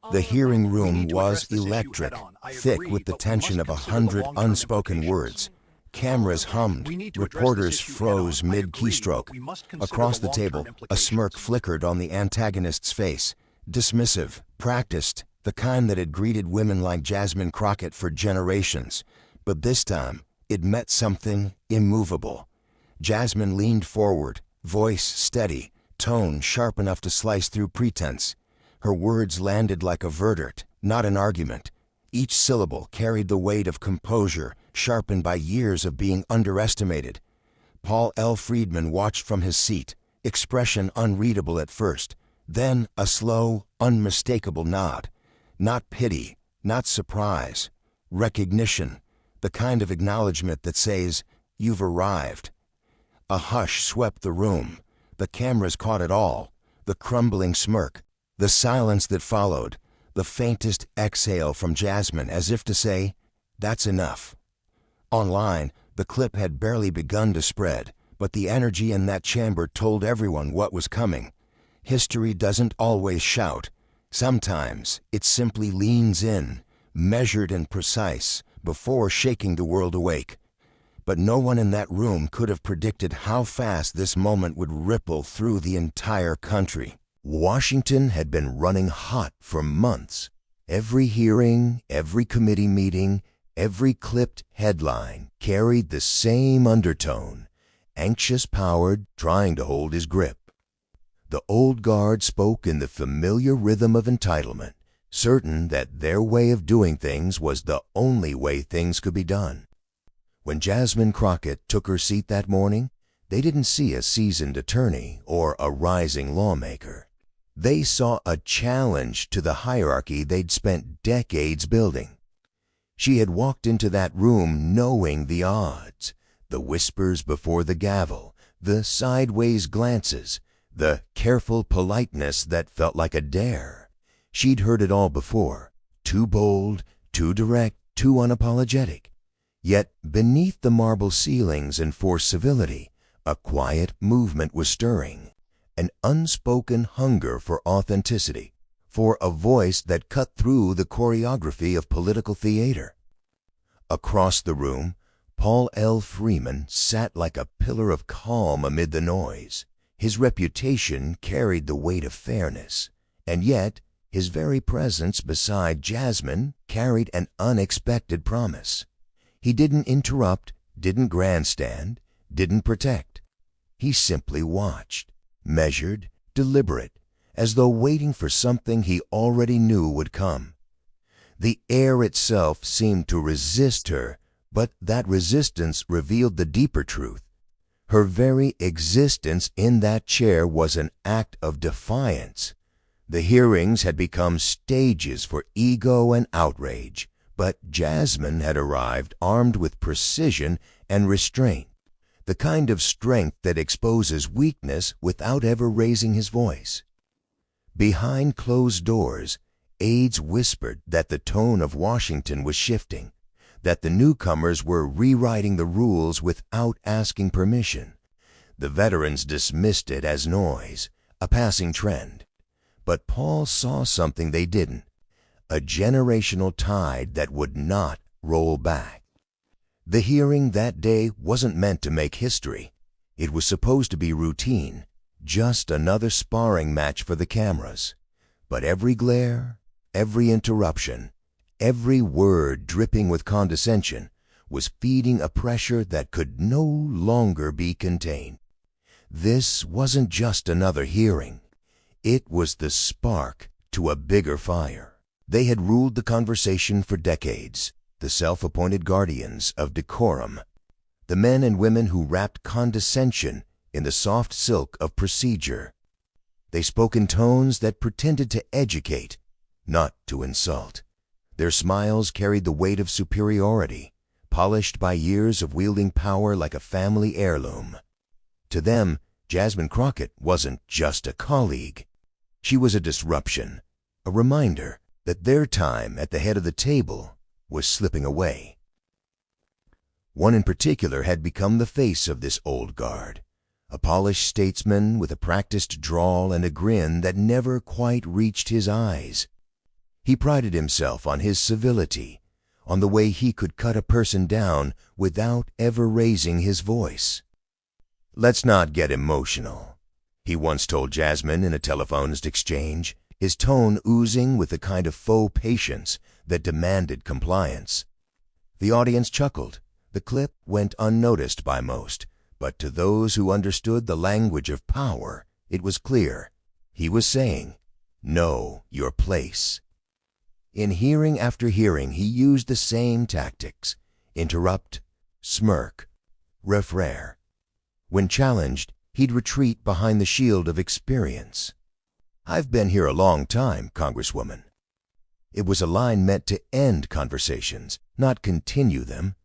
The hearing room was electric, thick with the tension of 100 unspoken words. Cameras hummed, reporters froze mid-keystroke. Across the table, a smirk flickered on the antagonist's face. Dismissive, practiced, the kind that had greeted women like Jasmine Crockett for generations. But this time, it met something immovable. Jasmine leaned forward, voice steady, tone sharp enough to slice through pretense. Her words landed like a verdict, not an argument. Each syllable carried the weight of composure, sharpened by years of being underestimated. Paul L. Friedman watched from his seat, expression unreadable at first, then a slow, unmistakable nod. Not pity, not surprise, recognition, the kind of acknowledgement that says, "You've arrived." A hush swept the room. The cameras caught it all, the crumbling smirk, the silence that followed, the faintest exhale from Jasmine as if to say, "That's enough." Online, the clip had barely begun to spread, but the energy in that chamber told everyone what was coming. History doesn't always shout. Sometimes it simply leans in, measured and precise, before shaking the world awake. But no one in that room could have predicted how fast this moment would ripple through the entire country. Washington had been running hot for months. Every hearing, every committee meeting, every clipped headline carried the same undertone, anxious powered, trying to hold his grip. The old guard spoke in the familiar rhythm of entitlement, certain that their way of doing things was the only way things could be done. When Jasmine Crockett took her seat that morning, they didn't see a seasoned attorney or a rising lawmaker. They saw a challenge to the hierarchy they'd spent decades building. She had walked into that room knowing the odds, the whispers before the gavel, the sideways glances, the careful politeness that felt like a dare. She'd heard it all before, too bold, too direct, too unapologetic. Yet beneath the marble ceilings and forced civility, a quiet movement was stirring, an unspoken hunger for authenticity, for a voice that cut through the choreography of political theater. Across the room, Paul L. Friedman sat like a pillar of calm amid the noise. His reputation carried the weight of fairness, and yet his very presence beside Jasmine carried an unexpected promise. He didn't interrupt, didn't grandstand, didn't protect. He simply watched, measured, deliberate, as though waiting for something he already knew would come. The air itself seemed to resist her, but that resistance revealed the deeper truth. Her very existence in that chair was an act of defiance. The hearings had become stages for ego and outrage, but Jasmine had arrived armed with precision and restraint, the kind of strength that exposes weakness without ever raising his voice. Behind closed doors, aides whispered that the tone of Washington was shifting, that the newcomers were rewriting the rules without asking permission. The veterans dismissed it as noise, a passing trend. But Paul saw something they didn't, a generational tide that would not roll back. The hearing that day wasn't meant to make history. It was supposed to be routine, just another sparring match for the cameras. But every glare, every interruption, every word dripping with condescension was feeding a pressure that could no longer be contained. This wasn't just another hearing. It was the spark to a bigger fire. They had ruled the conversation for decades, the self-appointed guardians of decorum, the men and women who wrapped condescension in the soft silk of procedure. They spoke in tones that pretended to educate, not to insult. Their smiles carried the weight of superiority, polished by years of wielding power like a family heirloom. To them, Jasmine Crockett wasn't just a colleague. She was a disruption, a reminder that their time at the head of the table was slipping away. One in particular had become the face of this old guard, a polished statesman with a practiced drawl and a grin that never quite reached his eyes. He prided himself on his civility, on the way he could cut a person down without ever raising his voice. "Let's not get emotional," he once told Jasmine in a telephoned exchange, his tone oozing with a kind of faux patience that demanded compliance. The audience chuckled. The clip went unnoticed by most, but to those who understood the language of power, it was clear. He was saying, "Know your place." In hearing after hearing, he used the same tactics: interrupt, smirk, refrain. When challenged, he'd retreat behind the shield of experience. "I've been here a long time, Congresswoman." It was a line meant to end conversations, not continue them.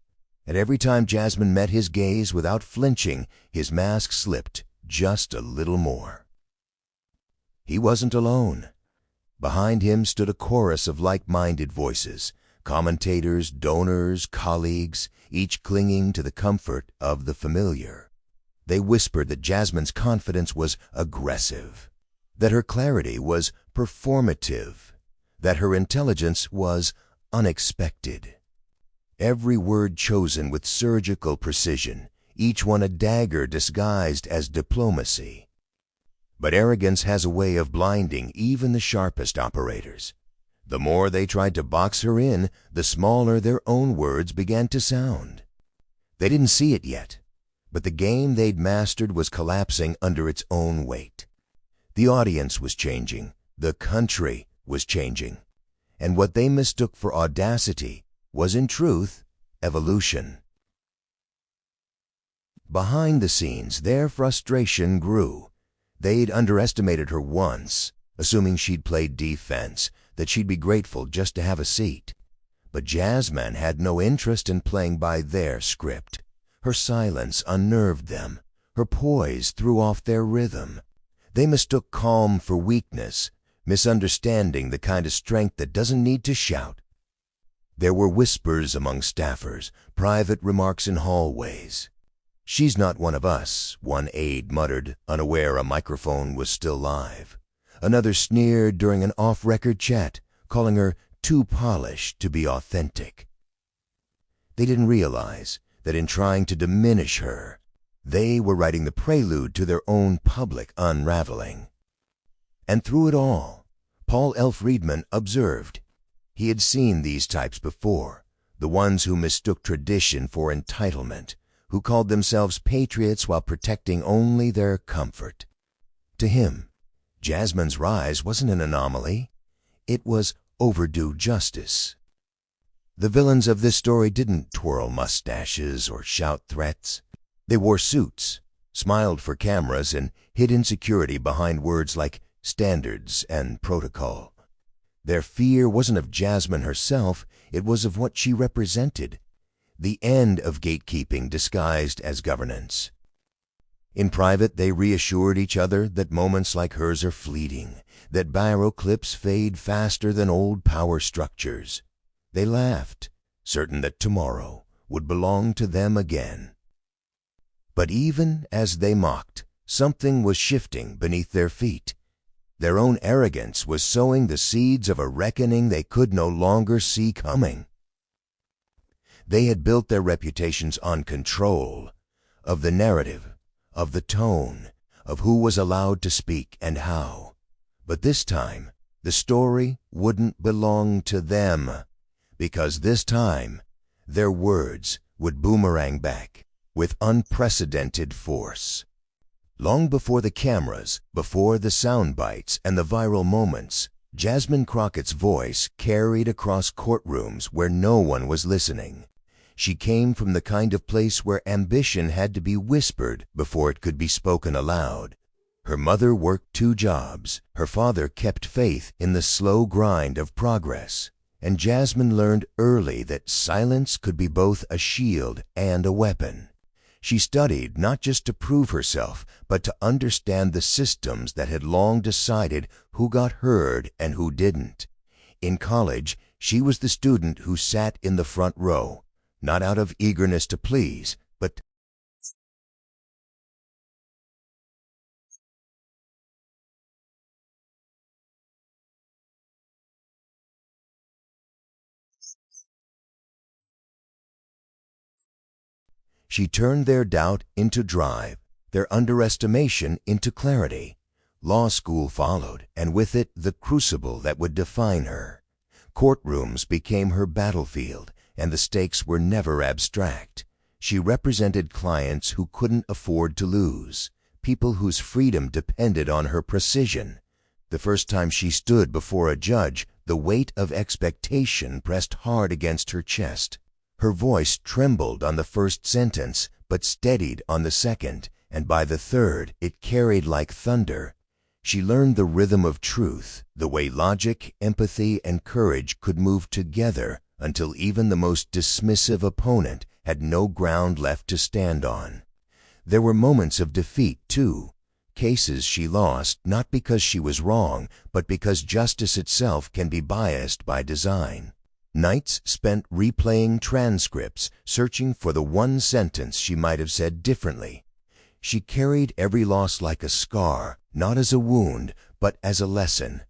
And every time Jasmine met his gaze without flinching, his mask slipped just a little more. He wasn't alone. Behind him stood a chorus of like-minded voices, commentators, donors, colleagues, each clinging to the comfort of the familiar. They whispered that Jasmine's confidence was aggressive, that her clarity was performative, that her intelligence was unexpected. Every word chosen with surgical precision, each one a dagger disguised as diplomacy. But arrogance has a way of blinding even the sharpest operators. The more they tried to box her in, the smaller their own words began to sound. They didn't see it yet, but the game they'd mastered was collapsing under its own weight. The audience was changing, the country was changing, and what they mistook for audacity was in truth evolution. Behind the scenes, their frustration grew. They'd underestimated her once, assuming she'd played defense, that she'd be grateful just to have a seat. But Jasmine had no interest in playing by their script. Her silence unnerved them. Her poise threw off their rhythm. They mistook calm for weakness, misunderstanding the kind of strength that doesn't need to shout. There were whispers among staffers, private remarks in hallways. "She's not one of us," one aide muttered, unaware a microphone was still live. Another sneered during an off-record chat, calling her too polished to be authentic. They didn't realize that in trying to diminish her, they were writing the prelude to their own public unraveling. And through it all, Paul L. Friedman observed. He had seen these types before, the ones who mistook tradition for entitlement, who called themselves patriots while protecting only their comfort. To him, Jasmine's rise wasn't an anomaly. It was overdue justice. The villains of this story didn't twirl mustaches or shout threats. They wore suits, smiled for cameras, and hid insecurity behind words like standards and protocol. Their fear wasn't of Jasmine herself, it was of what she represented, the end of gatekeeping disguised as governance. In private, they reassured each other that moments like hers are fleeting, that viral clips fade faster than old power structures. They laughed, certain that tomorrow would belong to them again. But even as they mocked, something was shifting beneath their feet. Their own arrogance was sowing the seeds of a reckoning they could no longer see coming. They had built their reputations on control of the narrative, of the tone, of who was allowed to speak and how. But this time, the story wouldn't belong to them, because this time, their words would boomerang back with unprecedented force. Long before the cameras, before the sound bites and the viral moments, Jasmine Crockett's voice carried across courtrooms where no one was listening. She came from the kind of place where ambition had to be whispered before it could be spoken aloud. Her mother worked 2 jobs. Her father kept faith in the slow grind of progress. And Jasmine learned early that silence could be both a shield and a weapon. She studied not just to prove herself, but to understand the systems that had long decided who got heard and who didn't. In college, she was the student who sat in the front row, not out of eagerness to please, but She turned their doubt into drive, their underestimation into clarity. Law school followed, and with it the crucible that would define her. Courtrooms became her battlefield, and the stakes were never abstract. She represented clients who couldn't afford to lose, people whose freedom depended on her precision. The first time she stood before a judge, the weight of expectation pressed hard against her chest. Her voice trembled on the first sentence, but steadied on the second, and by the third it carried like thunder. She learned the rhythm of truth, the way logic, empathy, and courage could move together until even the most dismissive opponent had no ground left to stand on. There were moments of defeat, too. Cases she lost not because she was wrong, but because justice itself can be biased by design. Nights spent replaying transcripts, searching for the one sentence she might have said differently. She carried every loss like a scar, not as a wound, but as a lesson.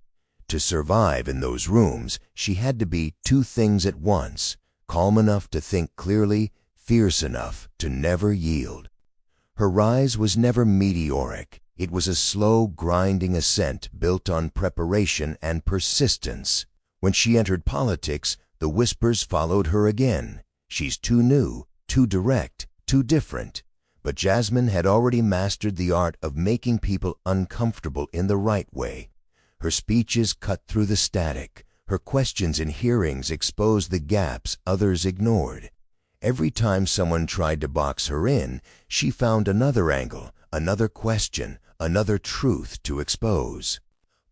To survive in those rooms, she had to be two things at once: calm enough to think clearly, fierce enough to never yield. Her rise was never meteoric. It was a slow, grinding ascent built on preparation and persistence. When she entered politics, the whispers followed her again. She's too new, too direct, too different. But Jasmine had already mastered the art of making people uncomfortable in the right way. Her speeches cut through the static. Her questions in hearings exposed the gaps others ignored. Every time someone tried to box her in, she found another angle, another question, another truth to expose.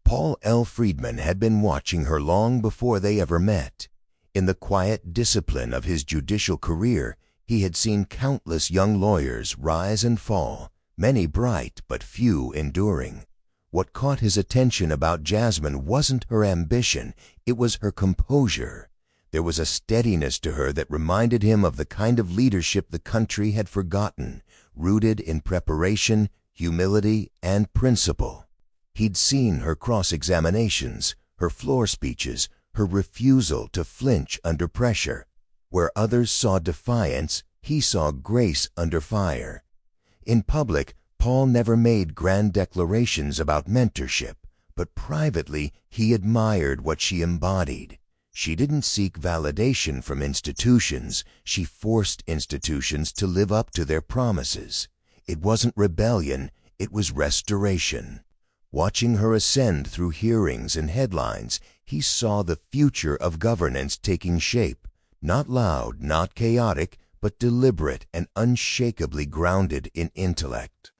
Paul L. Friedman had been watching her long before they ever met. In the quiet discipline of his judicial career, he had seen countless young lawyers rise and fall, many bright but few enduring. What caught his attention about Jasmine wasn't her ambition, it was her composure. There was a steadiness to her that reminded him of the kind of leadership the country had forgotten, rooted in preparation, humility, and principle. He'd seen her cross-examinations, her floor speeches, her refusal to flinch under pressure. Where others saw defiance, he saw grace under fire. In public, Paul never made grand declarations about mentorship, but privately he admired what she embodied. She didn't seek validation from institutions, she forced institutions to live up to their promises. It wasn't rebellion, it was restoration. Watching her ascend through hearings and headlines, he saw the future of governance taking shape. Not loud, not chaotic, but deliberate and unshakably grounded in intellect.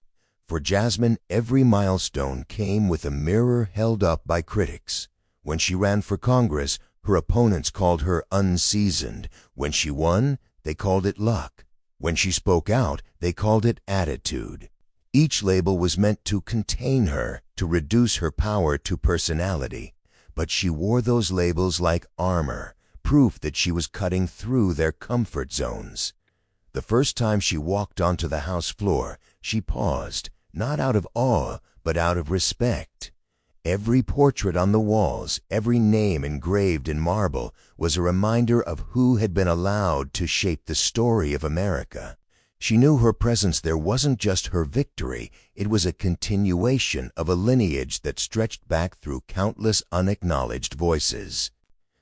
For Jasmine, every milestone came with a mirror held up by critics. When she ran for Congress, her opponents called her unseasoned. When she won, they called it luck. When she spoke out, they called it attitude. Each label was meant to contain her, to reduce her power to personality. But she wore those labels like armor, proof that she was cutting through their comfort zones. The first time she walked onto the House floor, she paused, not out of awe, but out of respect. Every portrait on the walls, every name engraved in marble, was a reminder of who had been allowed to shape the story of America. She knew her presence there wasn't just her victory, it was a continuation of a lineage that stretched back through countless unacknowledged voices.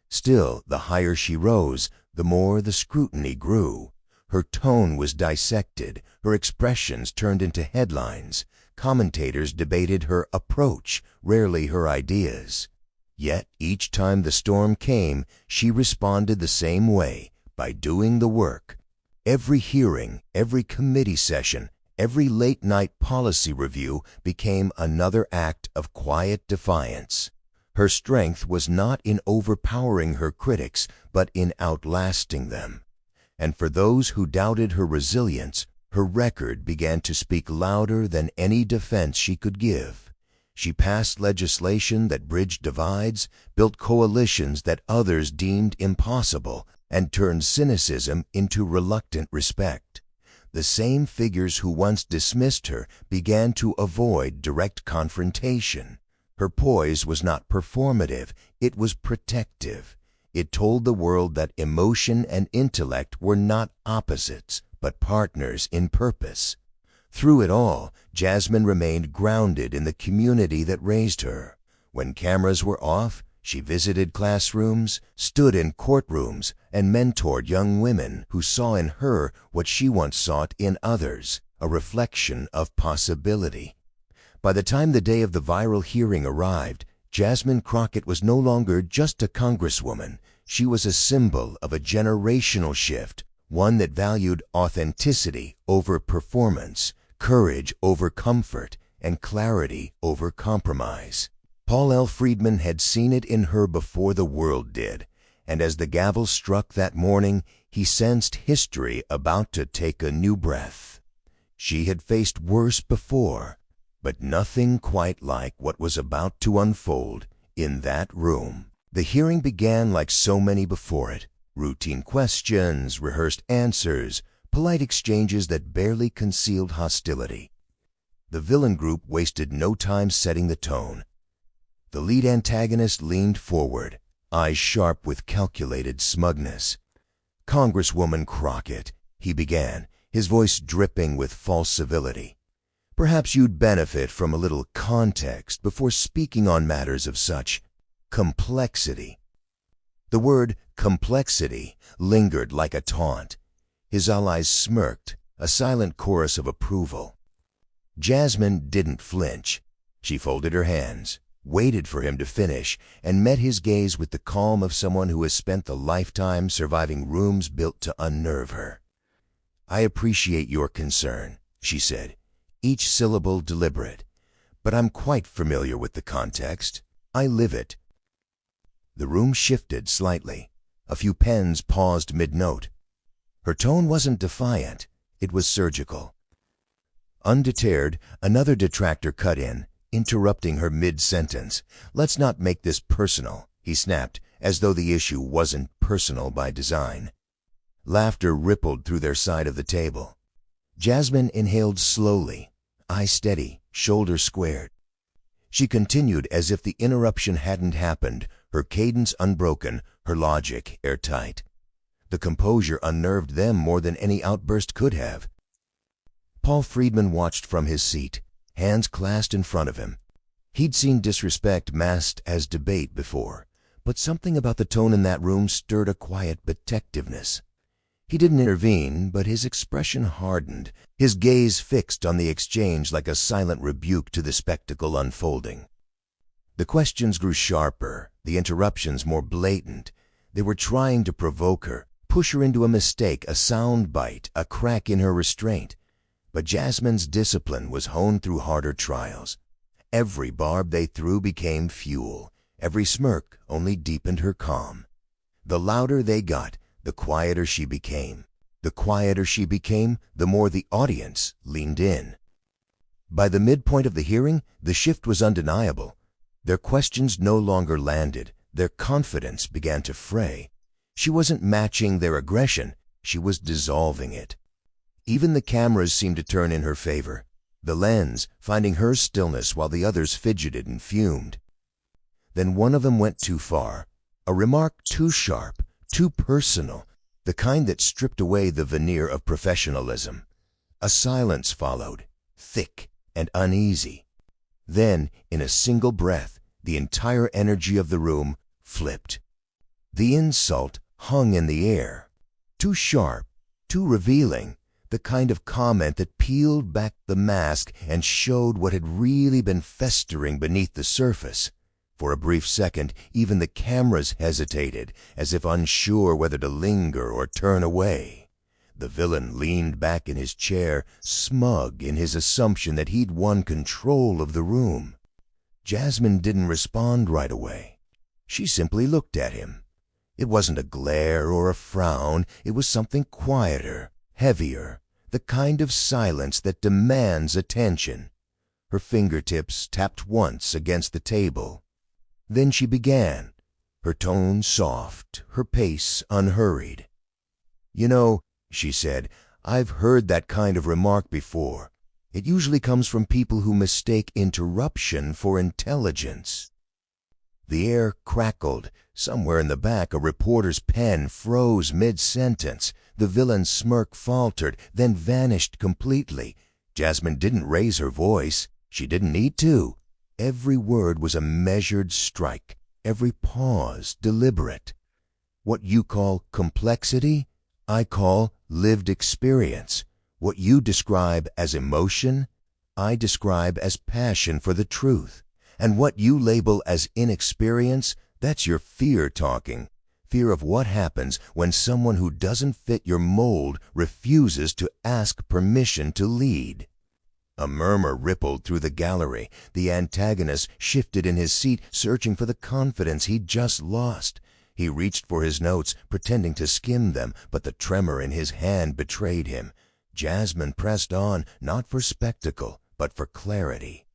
Still, the higher she rose, the more the scrutiny grew. Her tone was dissected, her expressions turned into headlines. Commentators debated her approach, rarely her ideas. Yet each time the storm came, she responded the same way, by doing the work. Every hearing, every committee session, every late-night policy review became another act of quiet defiance. Her strength was not in overpowering her critics, but in outlasting them. And for those who doubted her resilience, her record began to speak louder than any defense she could give. She passed legislation that bridged divides, built coalitions that others deemed impossible, and turned cynicism into reluctant respect. The same figures who once dismissed her began to avoid direct confrontation. Her poise was not performative, it was protective. It told the world that emotion and intellect were not opposites, but partners in purpose. Through it all, Jasmine remained grounded in the community that raised her. When cameras were off, she visited classrooms, stood in courtrooms, and mentored young women who saw in her what she once sought in others, a reflection of possibility. By the time the day of the viral hearing arrived, Jasmine Crockett was no longer just a congresswoman. She was a symbol of a generational shift, one that valued authenticity over performance, courage over comfort, and clarity over compromise. Paul L. Friedman had seen it in her before the world did, and as the gavel struck that morning, he sensed history about to take a new breath. She had faced worse before, but nothing quite like what was about to unfold in that room. The hearing began like so many before it. Routine questions, rehearsed answers, polite exchanges that barely concealed hostility. The villain group wasted no time setting the tone. The lead antagonist leaned forward, eyes sharp with calculated smugness. "Congresswoman Crockett," he began, his voice dripping with false civility. "Perhaps you'd benefit from a little context before speaking on matters of such complexity." The word complexity lingered like a taunt. His allies smirked, a silent chorus of approval. Jasmine didn't flinch. She folded her hands, waited for him to finish, and met his gaze with the calm of someone who has spent a lifetime surviving rooms built to unnerve her. "I appreciate your concern," she said, each syllable deliberate, "but I'm quite familiar with the context. I live it." The room shifted slightly. A few pens paused mid-note. Her tone wasn't defiant, it was surgical. Undeterred, another detractor cut in, interrupting her mid-sentence. "Let's not make this personal," he snapped, as though the issue wasn't personal by design. Laughter rippled through their side of the table. Jasmine inhaled slowly, eye steady, shoulders squared. She continued as if the interruption hadn't happened, her cadence unbroken, her logic airtight. The composure unnerved them more than any outburst could have. Paul Friedman watched from his seat, hands clasped in front of him. He'd seen disrespect masked as debate before, but something about the tone in that room stirred a quiet protectiveness. He didn't intervene, but his expression hardened, his gaze fixed on the exchange like a silent rebuke to the spectacle unfolding. The questions grew sharper, the interruptions more blatant. They were trying to provoke her, push her into a mistake, a sound bite, a crack in her restraint. But Jasmine's discipline was honed through harder trials. Every barb they threw became fuel. Every smirk only deepened her calm. The louder they got, the quieter she became. The quieter she became, the more the audience leaned in. By the midpoint of the hearing, the shift was undeniable. Their questions no longer landed. Their confidence began to fray. She wasn't matching their aggression. She was dissolving it. Even the cameras seemed to turn in her favor, the lens finding her stillness while the others fidgeted and fumed. Then one of them went too far, a remark too sharp, too personal, the kind that stripped away the veneer of professionalism. A silence followed, thick and uneasy. Then, in a single breath, the entire energy of the room flipped. The insult hung in the air, too sharp, too revealing, the kind of comment that peeled back the mask and showed what had really been festering beneath the surface. For a brief second, even the cameras hesitated, as if unsure whether to linger or turn away. The villain leaned back in his chair, smug in his assumption that he'd won control of the room. Jasmine didn't respond right away. She simply looked at him. It wasn't a glare or a frown. It was something quieter, heavier, the kind of silence that demands attention. Her fingertips tapped once against the table. Then she began, her tone soft, her pace unhurried. "You know," she said, "I've heard that kind of remark before. It usually comes from people who mistake interruption for intelligence." The air crackled. Somewhere in the back, a reporter's pen froze mid-sentence. The villain's smirk faltered, then vanished completely. Jasmine didn't raise her voice. She didn't need to. Every word was a measured strike, every pause deliberate. What you call complexity, I call lived experience. What you describe as emotion, I describe as passion for the truth. And what you label as inexperience, that's your fear talking. Fear of what happens when someone who doesn't fit your mold refuses to ask permission to lead. A murmur rippled through the gallery. The antagonist shifted in his seat, searching for the confidence he'd just lost. He reached for his notes, pretending to skim them, but the tremor in his hand betrayed him. Jasmine pressed on, not for spectacle, but for clarity.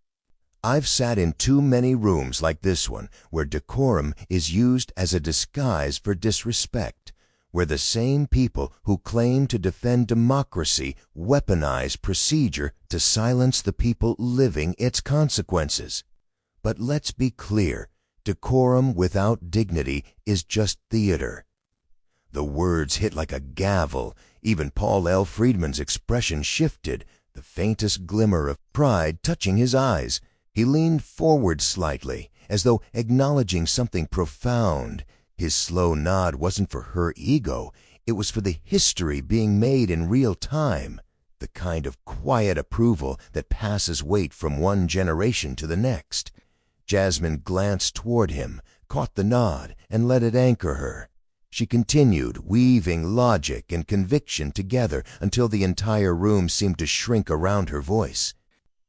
I've sat in too many rooms like this one, where decorum is used as a disguise for disrespect, where the same people who claim to defend democracy weaponize procedure to silence the people living its consequences. But let's be clear, decorum without dignity is just theater. The words hit like a gavel. Even Paul L. Friedman's expression shifted, the faintest glimmer of pride touching his eyes. He leaned forward slightly, as though acknowledging something profound. His slow nod wasn't for her ego. It was for the history being made in real time, the kind of quiet approval that passes weight from one generation to the next. Jasmine glanced toward him, caught the nod, and let it anchor her. She continued, weaving logic and conviction together until the entire room seemed to shrink around her voice.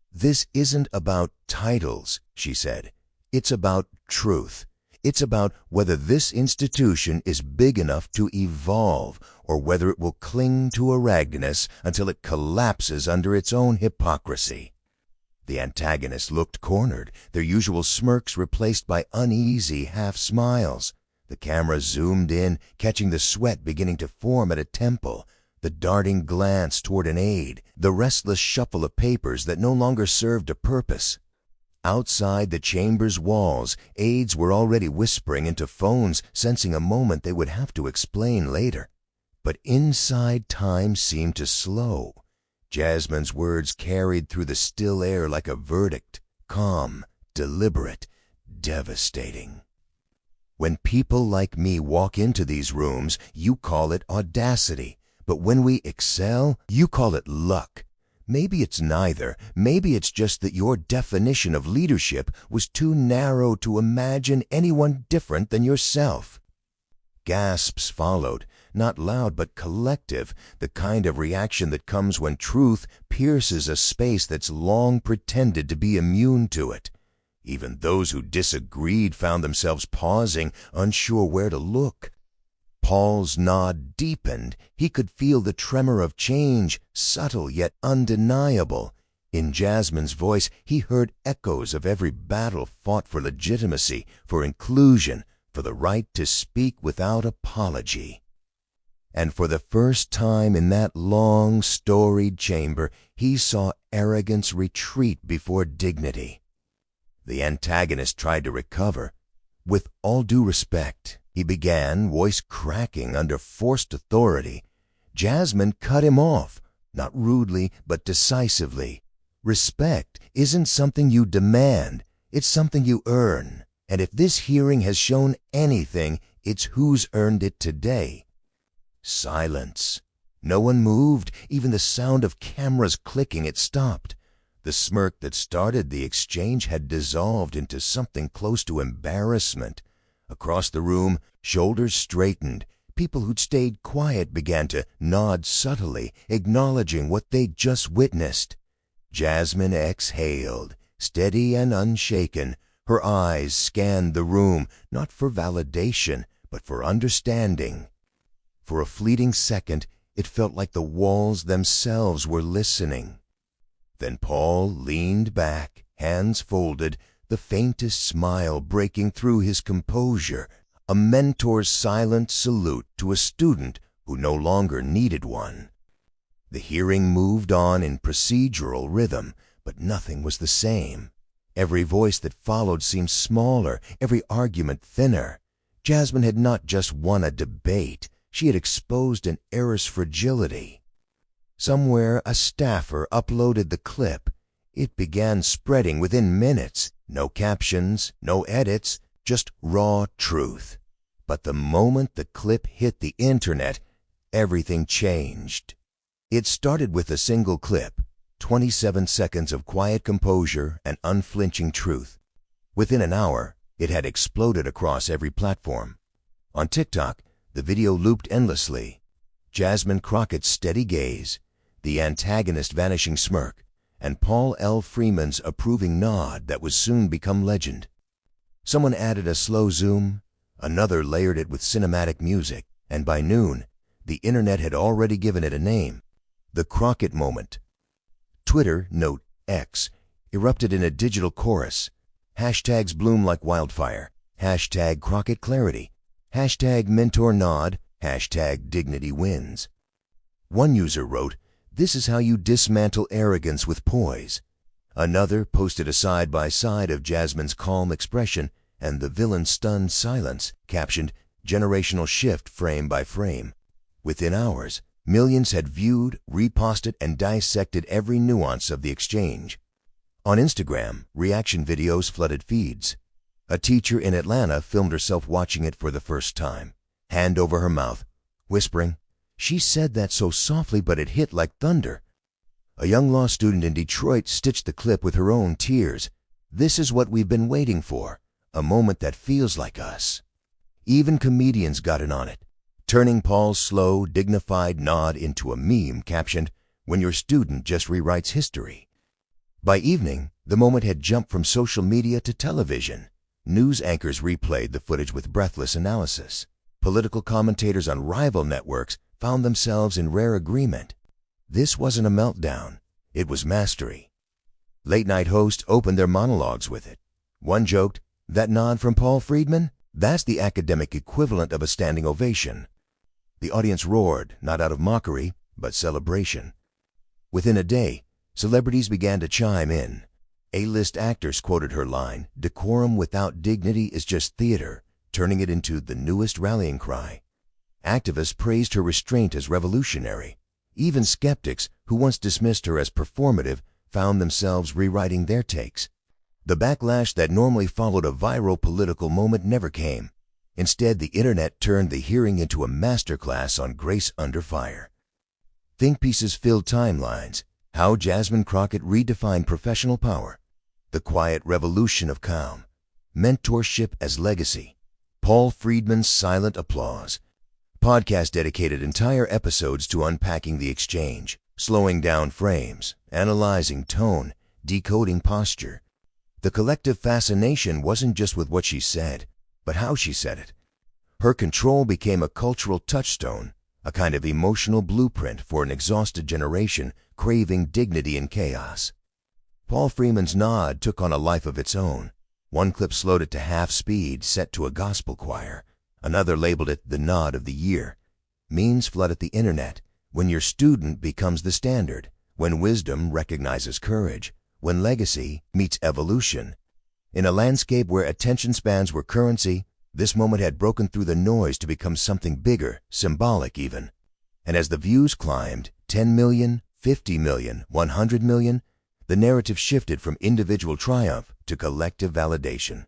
"This isn't about titles," she said. "It's about truth. It's about whether this institution is big enough to evolve or whether it will cling to Aragnes until it collapses under its own hypocrisy." The antagonists looked cornered, their usual smirks replaced by uneasy half-smiles. The camera zoomed in, catching the sweat beginning to form at a temple, the darting glance toward an aide, the restless shuffle of papers that no longer served a purpose. Outside the chamber's walls, aides were already whispering into phones, sensing a moment they would have to explain later. But inside, time seemed to slow. Jasmine's words carried through the still air like a verdict, calm, deliberate, devastating. "When people like me walk into these rooms, you call it audacity. But when we excel, you call it luck. Maybe it's neither. Maybe it's just that your definition of leadership was too narrow to imagine anyone different than yourself." Gasps followed, not loud but collective, the kind of reaction that comes when truth pierces a space that's long pretended to be immune to it. Even those who disagreed found themselves pausing, unsure where to look. Paul's nod deepened. He could feel the tremor of change, subtle yet undeniable. In Jasmine's voice, he heard echoes of every battle fought for legitimacy, for inclusion, for the right to speak without apology. And for the first time in that long, storied chamber, he saw arrogance retreat before dignity. The antagonist tried to recover. "With all due respect," he began, voice cracking under forced authority. Jasmine cut him off, not rudely but decisively. "Respect isn't something you demand, it's something you earn. And if this hearing has shown anything, it's who's earned it today." Silence. No one moved. Even the sound of cameras clicking had stopped. The smirk that started the exchange had dissolved into something close to embarrassment. Across the room, shoulders straightened. People who'd stayed quiet began to nod subtly, acknowledging what they'd just witnessed. Jasmine exhaled, steady and unshaken. Her eyes scanned the room, not for validation, but for understanding. For a fleeting second, it felt like the walls themselves were listening. Then Paul leaned back, hands folded, the faintest smile breaking through his composure, a mentor's silent salute to a student who no longer needed one. The hearing moved on in procedural rhythm, but nothing was the same. Every voice that followed seemed smaller, every argument thinner. Jasmine had not just won a debate, she had exposed an era's fragility. Somewhere a staffer uploaded the clip. It began spreading within minutes. No captions, no edits, just raw truth. But the moment the clip hit the internet, everything changed. It started with a single clip, 27 seconds of quiet composure and unflinching truth. Within an hour, it had exploded across every platform. On TikTok, the video looped endlessly. Jasmine Crockett's steady gaze, the antagonist vanishing smirk, and Paul L. Friedman's approving nod that would soon become legend. Someone added a slow zoom, another layered it with cinematic music, and by noon, the internet had already given it a name, the Crockett moment. Twitter, note X, erupted in a digital chorus. Hashtags bloom like wildfire. Hashtag Crockett clarity. Hashtag mentor nod. Hashtag dignity wins. One user wrote, "This is how you dismantle arrogance with poise." Another posted a side-by-side of Jasmine's calm expression and the villain's stunned silence, captioned, "Generational shift frame by frame." Within hours, millions had viewed, reposted, and dissected every nuance of the exchange. On Instagram, reaction videos flooded feeds. A teacher in Atlanta filmed herself watching it for the first time, hand over her mouth, whispering, "She said that so softly, but it hit like thunder." A young law student in Detroit stitched the clip with her own tears. "This is what we've been waiting for, a moment that feels like us." Even comedians got in on it, turning Paul's slow, dignified nod into a meme captioned, "When your student just rewrites history." By evening, the moment had jumped from social media to television. News anchors replayed the footage with breathless analysis. Political commentators on rival networks found themselves in rare agreement. This wasn't a meltdown, it was mastery. Late-night hosts opened their monologues with it. One joked, "That nod from Paul Friedman? That's the academic equivalent of a standing ovation." The audience roared, not out of mockery, but celebration. Within a day, celebrities began to chime in. A-list actors quoted her line, "Decorum without dignity is just theater," turning it into the newest rallying cry. Activists praised her restraint as revolutionary. Even skeptics, who once dismissed her as performative, found themselves rewriting their takes. The backlash that normally followed a viral political moment never came. Instead, the internet turned the hearing into a masterclass on grace under fire. Think pieces filled timelines. How Jasmine Crockett redefined professional power. The quiet revolution of calm. Mentorship as legacy. Paul Friedman's silent applause. Podcast dedicated entire episodes to unpacking the exchange, slowing down frames, analyzing tone, decoding posture. The collective fascination wasn't just with what she said, but how she said it. Her control became a cultural touchstone, a kind of emotional blueprint for an exhausted generation craving dignity in chaos. Paul Friedman's nod took on a life of its own. One clip slowed it to half speed, set to a gospel choir. Another labeled it the nod of the year. Memes flooded the internet. When your student becomes the standard, when wisdom recognizes courage, when legacy meets evolution. In a landscape where attention spans were currency, this moment had broken through the noise to become something bigger, symbolic even. And as the views climbed, 10 million, 50 million, 100 million, the narrative shifted from individual triumph to collective validation.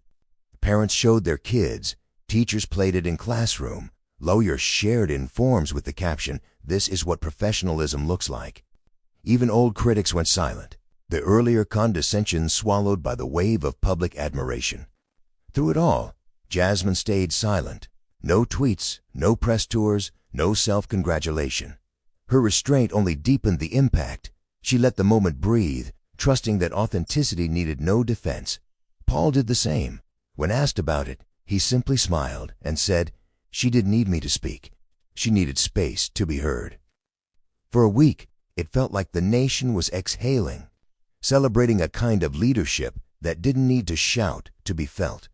Parents showed their kids, teachers played it in classroom, lawyers shared in forums with the caption, "This is what professionalism looks like." Even old critics went silent, the earlier condescension swallowed by the wave of public admiration. Through it all, Jasmine stayed silent. No tweets, no press tours, no self-congratulation. Her restraint only deepened the impact. She let the moment breathe, trusting that authenticity needed no defense. Paul did the same. When asked about it, he simply smiled and said, "She didn't need me to speak. She needed space to be heard." For a week, it felt like the nation was exhaling, celebrating a kind of leadership that didn't need to shout to be felt.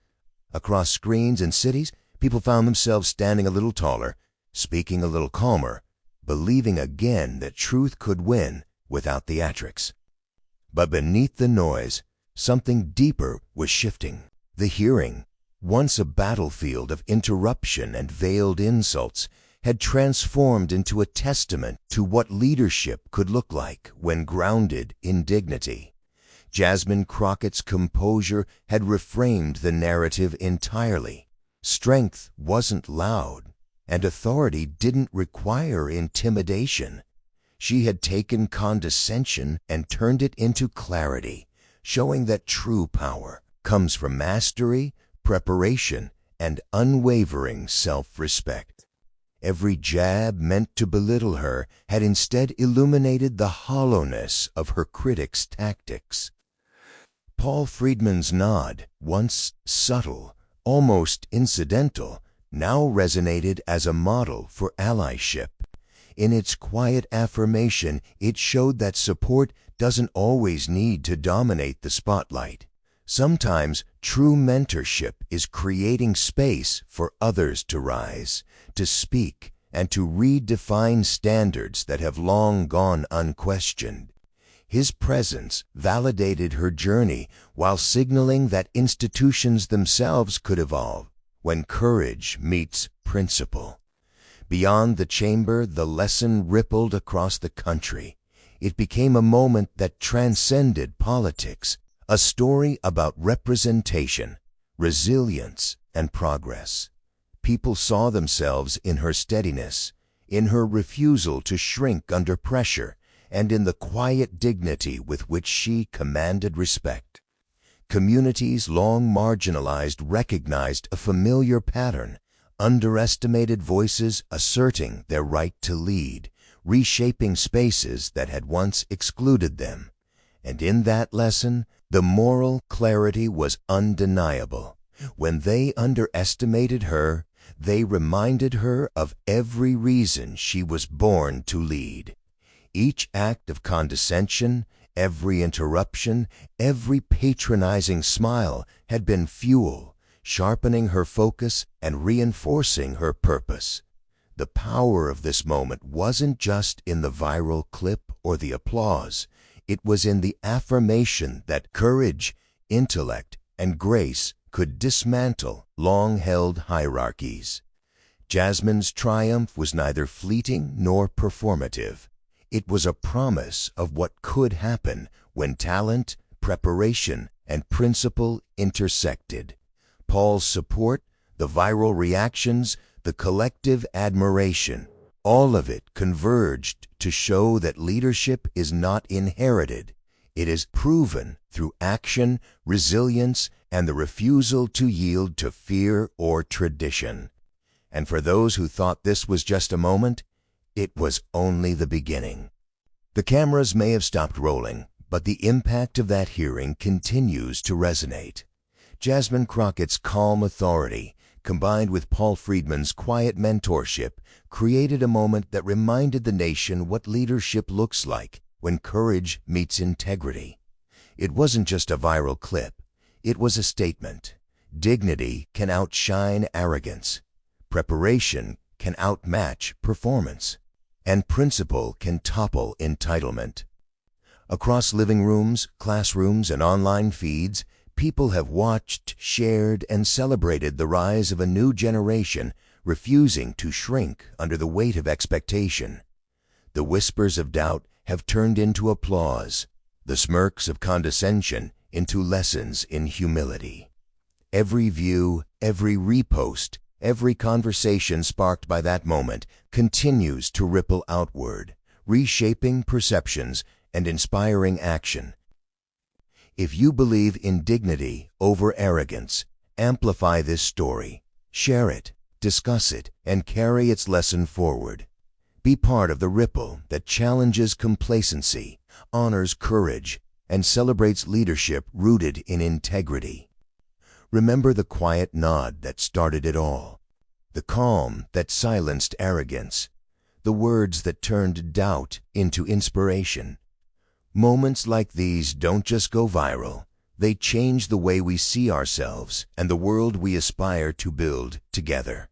Across screens and cities, people found themselves standing a little taller, speaking a little calmer, believing again that truth could win without theatrics. But beneath the noise, Something deeper was shifting. The hearing, once a battlefield of interruption and veiled insults, had transformed into a testament to what leadership could look like when grounded in dignity. Jasmine Crockett's composure had reframed the narrative entirely. Strength wasn't loud, and authority didn't require intimidation. She had taken condescension and turned it into clarity, showing that true power comes from mastery, preparation, and unwavering self-respect. Every jab meant to belittle her had instead illuminated the hollowness of her critics' tactics. Paul Friedman's nod, once subtle, almost incidental, now resonated as a model for allyship. In its quiet affirmation, it showed that support doesn't always need to dominate the spotlight. Sometimes true mentorship is creating space for others to rise, to speak, and to redefine standards that have long gone unquestioned. His presence validated her journey while signaling that institutions themselves could evolve when courage meets principle. Beyond the chamber, the lesson rippled across the country. It became a moment that transcended politics, a story about representation, resilience, and progress. People saw themselves in her steadiness, in her refusal to shrink under pressure, and in the quiet dignity with which she commanded respect. Communities long marginalized recognized a familiar pattern: underestimated voices asserting their right to lead, reshaping spaces that had once excluded them. And in that lesson, the moral clarity was undeniable. When they underestimated her, they reminded her of every reason she was born to lead. Each act of condescension, every interruption, every patronizing smile had been fuel, sharpening her focus and reinforcing her purpose. The power of this moment wasn't just in the viral clip or the applause. It was in the affirmation that courage, intellect, and grace could dismantle long-held hierarchies. Jasmine's triumph was neither fleeting nor performative. It was a promise of what could happen when talent, preparation, and principle intersected. Paul's support, the viral reactions, the collective admiration, all of it converged to show that leadership is not inherited. It is proven through action, resilience, and the refusal to yield to fear or tradition. And for those who thought this was just a moment, it was only the beginning. The cameras may have stopped rolling, but the impact of that hearing continues to resonate. Jasmine Crockett's calm authority, combined with Paul Friedman's quiet mentorship, created a moment that reminded the nation what leadership looks like when courage meets integrity. It wasn't just a viral clip. It was a statement. Dignity can outshine arrogance. Preparation can outmatch performance. And principle can topple entitlement. Across living rooms, classrooms, and online feeds, people have watched, shared, and celebrated the rise of a new generation refusing to shrink under the weight of expectation. The whispers of doubt have turned into applause, the smirks of condescension into lessons in humility. Every view, every repost, every conversation sparked by that moment continues to ripple outward, reshaping perceptions and inspiring action. If you believe in dignity over arrogance, amplify this story, share it, discuss it, and carry its lesson forward. Be part of the ripple that challenges complacency, honors courage, and celebrates leadership rooted in integrity. Remember the quiet nod that started it all, the calm that silenced arrogance, the words that turned doubt into inspiration. Moments like these don't just go viral, they change the way we see ourselves and the world we aspire to build together.